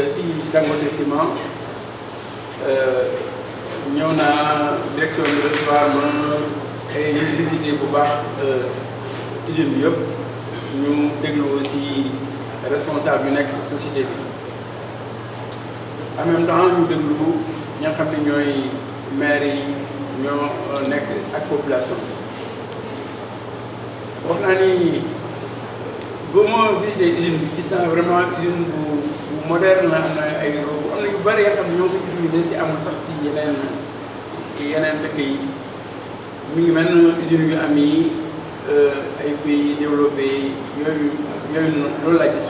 si Dangote Ciment ñëw naa direction bi recevoir ma et ñu visité bu baax usine bi yëpp ñu déglu aussi responsable yu nekk si société bi en même temps ñu déglu ñi nga xam ne ñooy maire yi ñoo nekk ak population wax naa ni ba ma visité usine bi gis naa vraiment usine bu moderne la am na ay robot am na yu bëri yoo xam ne ñoo ko utilisé si amul sax si yeneen dëkk yi mi ngi mel ne usine yu am yi ay pays développé yooyu loolu laa gis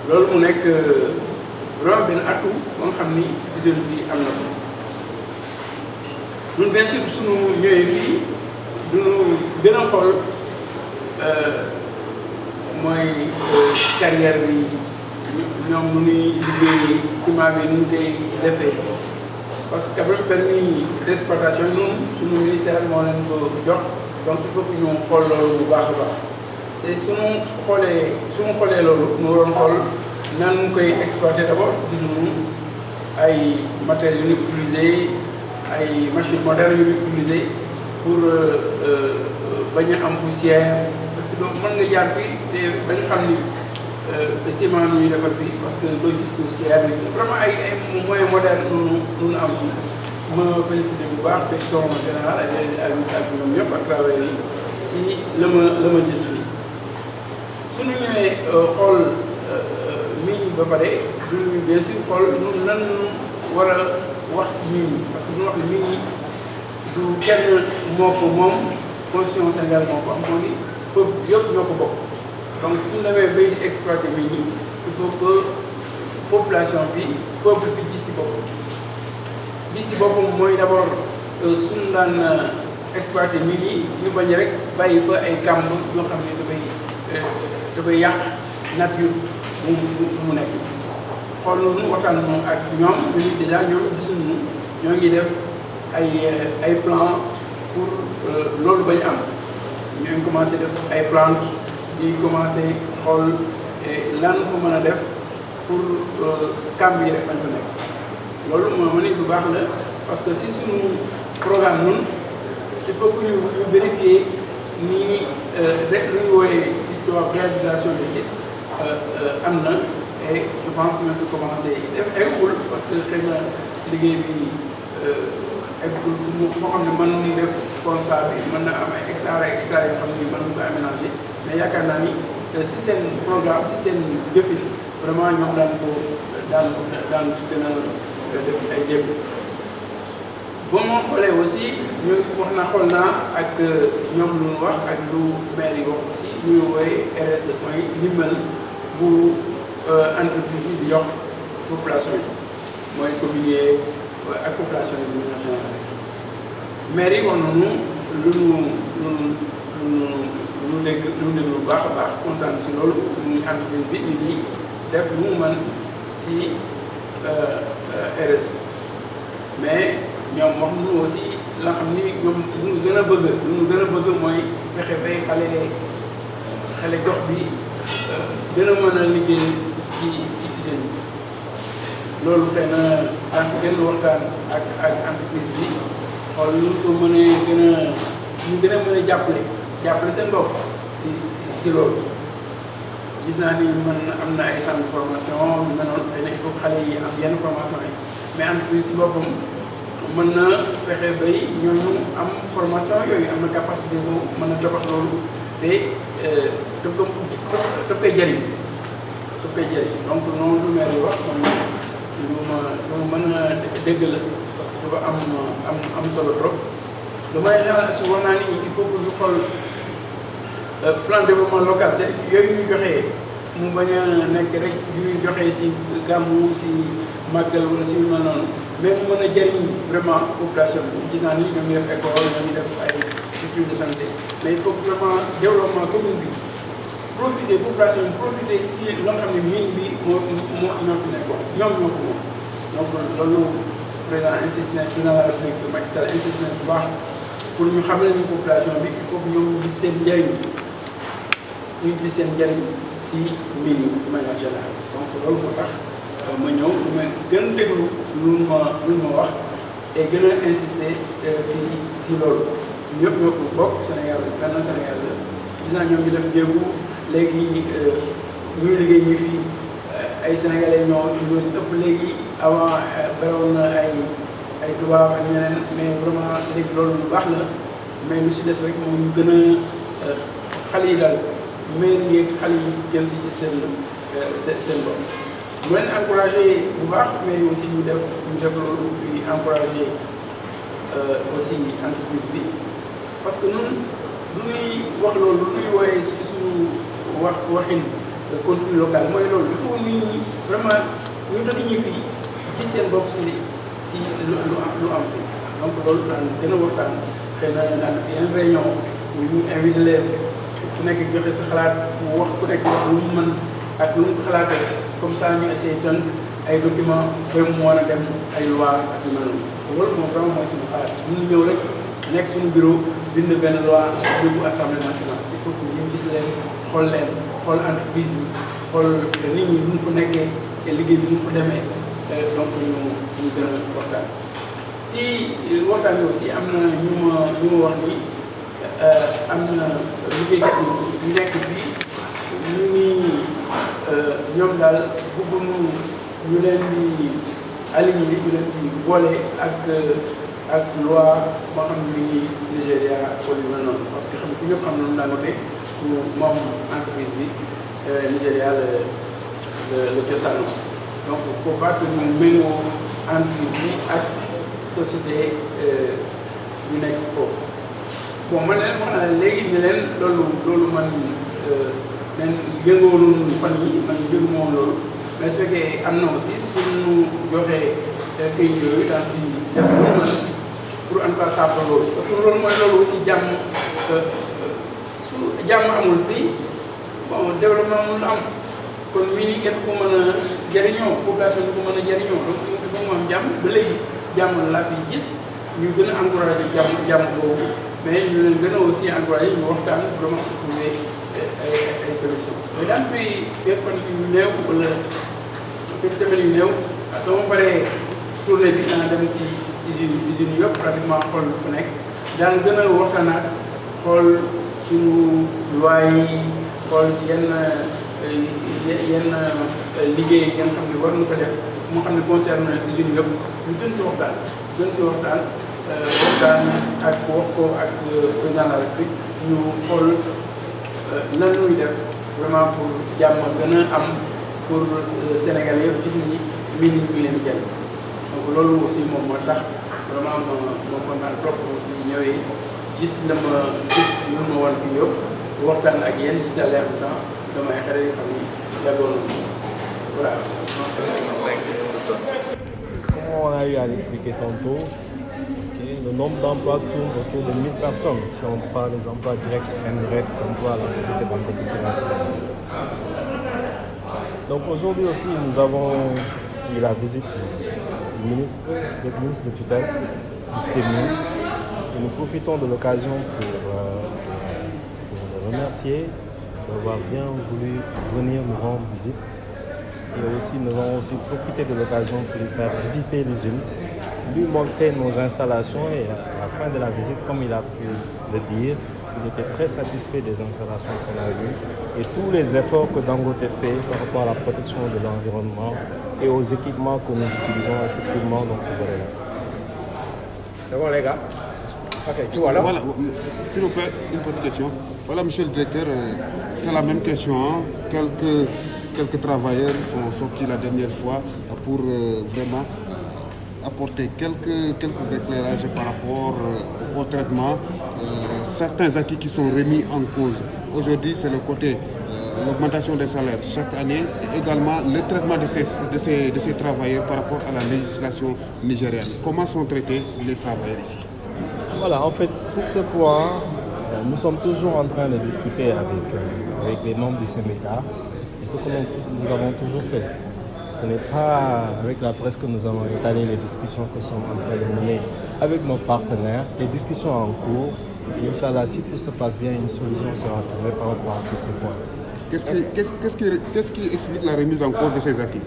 loolu mu nekk vraiment benn atout ba nga xam ni usine bi am na ko ñun bien sûr suñu ñëwee fii duñu gën a xool mooy carrière bi ñoom nu ñuy liggéey ciment bi nu ñu koy defee parce que quand même permis d'exploitation ñun suñu ministère moo leen ko jox donc il faut que ñu xool loolu bu baax a baax c'est suñu xoolee loolu ñu waroon xool nan ñu koy exploiter d'abord gis nañu ay matériels yu ñu utilisé ay machines modernes yu ñu utilisé pour bañ a am poussière parce que mën nga jaar fii te bañ xam ni ciment bi ñuy defar fii parce que doo gis poussière vraiment ay moyens modernes nu am ma félicité bu baax direction générale ak ñoom ñëpp à travers yi si la ma gis fii suñu ñëwee xool mii ñi ba pare duñu bien sûr xool ñun lan war a wax si mii ñi parce que duñu wax ne mii ñi du kenn moo ko moom constitution Sénégal moo ko am moo ni peuple yëpp ñoo ko bokk donc suñu demee bay di exploiter mii ñi il faut que population bi peuple bi gis si boppam gis si boppam mooy d'abord suñu daan exploiter mii ñi ñu bañ rek bàyyi fa ay kàmb yoo xam ne dafay yàq nature mu nekk xool noonu waxtaan moom ak ñoom ñu déjà ñoom gisuñu ñoo ngi def ay plan pour loolu bañ am ñu ngi commencé def ay plante di commencé xool lan ko mën a def pour kàmb yi rek bañ fa nekk loolu moo ni lu baax la parce que si suñu programme nun il faut que ñu vérifier ni rek lu ñu wooyee si tubaab réalisation des sites am na et je pense que ñu ngi commencé def eggul parce que xëy na liggéey bi eggul moo xam ne mën nañu def constat bi mën na am ay hectares yoo xam ne mën nañu ko aménager mais yaakaar naa ni si seen programme si seen jëfin vraiment ñoom daan gën a def ay jéego. ba ma xoolee aussi ñu xool naa ak ñoom lu ñu wax ak lu maire yi wax aussi ñu woowee RSE mooy ndimbal bu entreprise bi di jox population yi mooy commune yi ak population yi de manière générale maire yi wax nañu lu dégg lu baax a baax kontaan si loolu ñu entreprise bi nit ñi def lu mu mën si RSE mais ñoom wax nañu aussi la xam ni ñoom lu ñu gën a bëgg mooy fexe bay xale gox bi gën a mën a liggéey ci usine bi loolu xëy na daan si gën waxtaan ak entreprise bi xool lu ñu ko mënee gën a mën a jàppale seen bopp si loolu gis naa ni am na ay centre de formation yu mel noonu xëy na il faut xale yi am yenn formation yi mais entreprise si boppam mën na fexe bay ñooñu am formation yooyu am na capacité boobu mën na tabax loolu te daf koy jëriñ donc noonu lu maire yi wax man lu ma mën a dégg la parce que dafa am solo trop damay xelal si wax naa ni il faut que ñu xool plan de développement local c'est yooyu ñu joxee mu bañ a nekk rek yu ñu joxee si gàmmu si màggal wala si yu mel noonu mais mu mën a jëriñ vraiment population bi gis naa ni ñoom ñu def école ñoom ñu def ay structure de santé mais il faut vraiment développement commune bi profiter population bi profiter ci loo xam ne mine bi moo ñoo fi nekkoon ñoom ñoo ko moom donc loolu président insisté na président de la République Macky Sall insisté na bu baax pour ñu xamal ni population bi il faut que ñoom ñu gis seen njëriñ ñu gis seen njëriñ si mbir yi de manière générale donc loolu moo tax ma ñëw ma gën a déglu lu ma wax et gën a insister si loolu ñëpp ñoo ko bokk Sénégal benn Sénégal la gis naa ñoom ñu def jéegu léegi ñuy liggéey ñu fii ay sénégalais ñoo si ëpp léegi avant beroon na ay tubaab ak ñeneen mais vraiment léegi loolu lu baax la mais lu si des rek moom ñu gën a xale yi daal maire yeeg xale yi gën si gis seen bopp. mu leen encouragé bu baax maire yi aussi ñu def loolu di encouragé aussi entreprise bi parce que ñun lu ñuy wax loolu lu ñuy wooyee suñu waxin contenu local mooy loolu il faut nit ñi vraiment ñu dëkk ñi fii gis seen bopp si lu am fi donc loolu daan gën a waxtaan xëy na daan yeneen réunion ñu invité leen ku nekk joxe sa xalaat mu wax ku nekk wax lu mu mën ak lu mu ko xalaatee comme ça ñu essayé tënk ay documents ba mu mën a dem ay loi ak yu mel noonu loolu moom vraiment mooy suñu xalaat ñu ñëw rek nekk suñu bureau bind benn loi yóbbu assemblée nationale il faut que ñu gis leen xool entreprise yi xool nit ñi nu mu fa nekkee te liggéey bi nu mu fa demee donc ñu gën a waxtaan si waxtaan bi aussi am na ñu ma wax ni am na liggéeykat yu nekk fii ñu ngi ñoom daal bëgguñu ñu leen di aligné ñu leen di boole ak loi moo xam ne ni Nigéria wala yu mel noonu parce que ñëpp xam nañu Dangote moom entreprise bi Nigéria la cosaanoo donc faut pas que ñu méngoo entreprise bi ak société ñu nekk foofu bon man leen wax naa léegi ni leen loolu man nen yëngoon fan yi man yëngu moom loolu mais su fekkee am na aussi suñu joxee këyit yooyu daal si def pour en tout cas saafara loolu parce que loolu mooy loolu aussi jàmm su jàmm amul fii bon développement mënul am kon mii nii kenn ko mën a jëriñoo population bi ko mën a jëriñoo donc il faut mu am jàmm ba léegi jàmm laa fi gis ñu gën a encouragé jàmm boobu mais ñu leen gën a aussi encouragé ñu waxtaan vraiment trouver ay solution mais daan fi fekk fan yu néew wala fekk semaine yu néew soo ma paree tournée bi dana dem si usine yëpp pratiquement xool fu nekk daan gën a waxtaanaat xool suñu loi yi xool yenn liggéey yi nga xam ne war na ko def moo xam ne concerne usine yëpp ñu gën si waxtaan ak wax ko ak président de la République ñu xool nan ñuy def vraiment pour jàmm gën a am pour Sénégalais yëpp gis ni mii ni ñu leen jël donc loolu aussi moom moo tax vraiment ma kontaan trop ñu ñëwee gis la ma gis lu ma woon fii yëpp waxtaan ak yéen gis à l'air du temps samay xarit yi xam ni yàggoon na voilà. Comme on a eu à l'expliquer tantôt, le nombre d'emplois tourne autour de 1000 personnes. Si on parle des emplois directs et indirects, emplois à la société Dangote Sénégal. Donc aujourd'hui aussi, nous avons eu la visite du ministre de tutelle, Stéphane. Et nous profitons de l'occasion pour le remercier d'avoir bien voulu venir nous rendre visite. Et aussi, nous avons aussi profité de l'occasion pour lui faire visiter l'usine, lui montrer nos installations et à la fin de la visite, comme il a pu le dire, il était très satisfait des installations qu'on a vues et tous les efforts que Dangote fait par rapport à la protection de l'environnement et aux équipements que nous utilisons effectivement dans ce volet-là. C'est bon les gars? Ok, tu vois là? Voilà, s'il vous plaît, une petite question. Voilà, monsieur le directeur, c'est la même question. Hein? Quelques travailleurs sont sortis la dernière fois pour vraiment apporter quelques éclairages par rapport au traitement. certains acquis qui sont remis en cause. Aujourd'hui, c'est le côté l'augmentation des salaires chaque année et également le traitement de ces travailleurs par rapport à la législation nigérienne. Comment sont traités les travailleurs ici? Voilà, en fait, pour ce point, nous sommes toujours en train de discuter avec les membres du syndicat et ce que nous avons toujours fait. Ce n'est pas avec la presse que nous allons étaler les discussions que nous sommes en train de mener avec nos partenaires, les discussions en cours. Et Inch'Allah, si tout se passe bien, une solution sera trouvée par rapport à tous ces points. Qu'est-ce qui explique la remise en cause de ces acquis?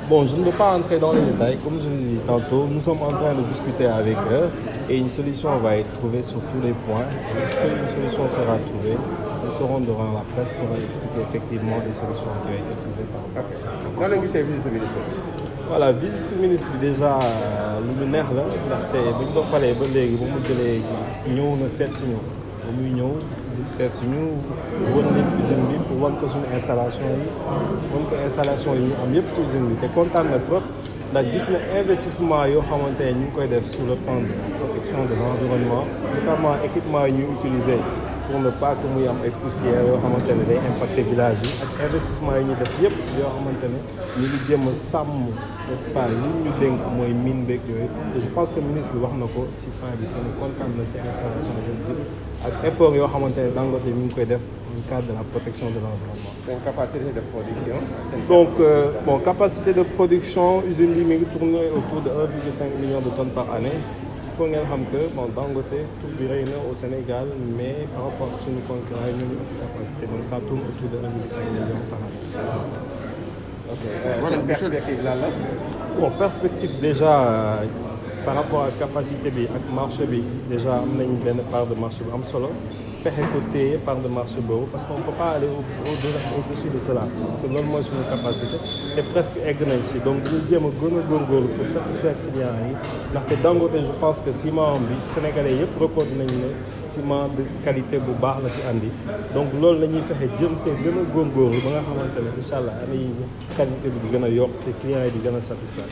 Bon, je ne veux pas entrer dans les détails. Comme je l'ai dit tantôt, nous sommes en train de discuter avec eux et une solution va être trouvée sur tous les points. Lorsqu'une solution sera trouvée, nous serons devant la presse pour expliquer effectivement les solutions qui ont été trouvées par rapport à ça. Voilà, visite du ministre bi déjà lu ñu neex la ndaxte bu ñu ko falee ba léegi ba mu jëlee ñëw na seet si ñu ba muy ñëw seet si ñu wan nit usine bi pour wan ko suñu installation yi wan ko installation yi ñu am yëpp si usine bi te kontaan na trop ndax gis na investissement yoo xamante ne ñu ngi koy def sur le plan de protection de l'environnement notamment équipement yi ñuy utiliser pour ne pas que muy am ay poussières yoo xamante ne day impacter village yi ak investissement yi ñuy def yëpp yoo xamante ne ñu ngi jéem a sàmm n'est-ce pas li ñu dénk mooy mine beeg yooyu et je pense que ministre bi wax na ko ci fin bi que ne kontaan na si installation yi gis ak effort yoo xamante ne Dangote mi ngi koy def dans le cadre de la protection de l'environnement. C'est une capacité de production. Donc bon capacité de production usine bi mi ngi tourner autour de 1,5 million de tonnes par année. Il faut ngeen xam que bon Dangote tout bi rëy na au Sénégal mais par rapport à suñu concurrent yi ñu ëpp capacité donc ça tourne autour de 1,5 million par année. Ok. Voilà, perspective là. Bon perspective déjà par rapport à capacité bi ak marché bi déjà am nañu benn part de marché bu am solo fexe ko téye part de marché boobu parce qu'on ne peut pas aller au-dessus de cela parce que loolu mooy suñu capacité te presque egg nañ si donc ñu jéem a gën a góorgóorlu pour satisfaire clients yi ndaxte Dangote je pense que ciment bi sénégalais yëpp reconnaître nañu ne ciment de qualité bu baax la ci andi donc loolu la ñuy fexe jëm see gën a góorgóorlu ba nga xamante ne incha allah année yi qualité bi di gën a yokk te clients yi di gën a satisfaire.